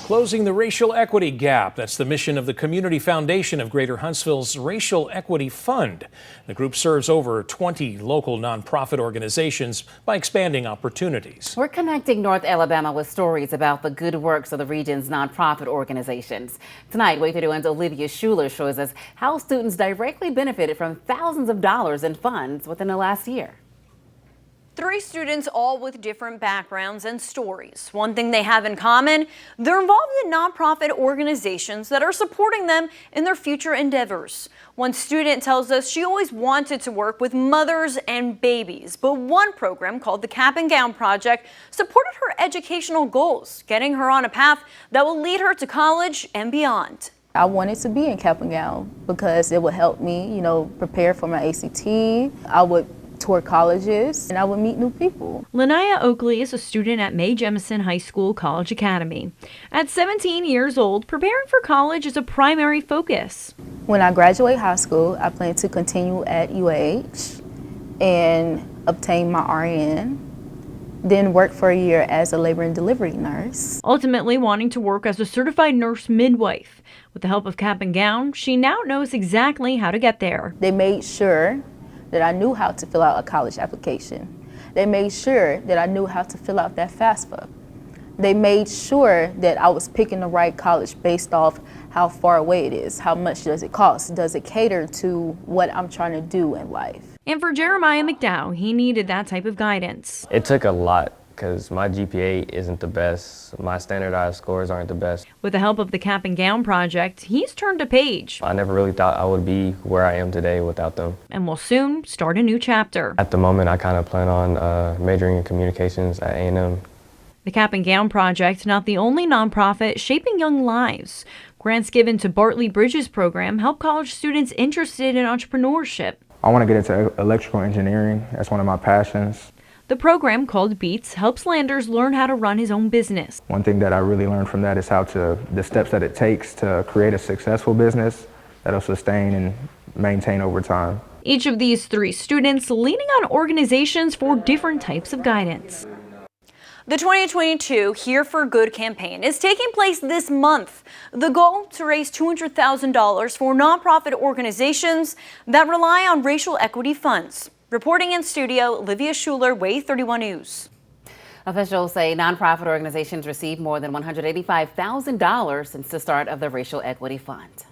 Closing the racial equity gap. That's the mission of the Community Foundation of Greater Huntsville's Racial Equity Fund. The group serves over 20 local nonprofit organizations by expanding opportunities. We're connecting North Alabama with stories about the good works of the region's nonprofit organizations. Tonight, Way 31's Olivia Schuler shows us how students directly benefited from thousands of dollars in funds within the last year. 3 students, all with different backgrounds and stories. One thing they have in common, they're involved in nonprofit organizations that are supporting them in their future endeavors. One student tells us she always wanted to work with mothers and babies, but one program called the Cap and Gown Project supported her educational goals, getting her on a path that will lead her to college and beyond. I wanted to be in Cap and Gown because it would help me, prepare for my ACT. I would tour colleges and I would meet new people. Lanaya Oakley is a student at Mae Jemison High School College Academy. At 17 years old, preparing for college is a primary focus. When I graduate high school, I plan to continue at UH and obtain my RN, then work for a year as a labor and delivery nurse. Ultimately wanting to work as a certified nurse midwife. With the help of Cap and Gown, she now knows exactly how to get there. They made sure that I knew how to fill out a college application. They made sure that I knew how to fill out that FAFSA. They made sure that I was picking the right college based off how far away it is, how much does it cost, does it cater to what I'm trying to do in life. And for Jeremiah McDowell, he needed that type of guidance. It took a lot because my GPA isn't the best, my standardized scores aren't the best. With the help of the Cap and Gown Project, he's turned a page. I never really thought I would be where I am today without them. And will soon start a new chapter. At the moment, I kind of plan on majoring in communications at A&M. The Cap and Gown Project, not the only nonprofit shaping young lives. Grants given to Bartley Bridges program help college students interested in entrepreneurship. I want to get into electrical engineering. That's one of my passions. The program, called Beats, helps Landers learn how to run his own business. One thing that I really learned from that is the steps that it takes to create a successful business that'll sustain and maintain over time. Each of these 3 students leaning on organizations for different types of guidance. The 2022 Here for Good campaign is taking place this month. The goal to raise $200,000 for nonprofit organizations that rely on racial equity funds. Reporting in studio, Olivia Schuler, Way 31 News. Officials say nonprofit organizations received more than $185,000 since the start of the Racial Equity Fund.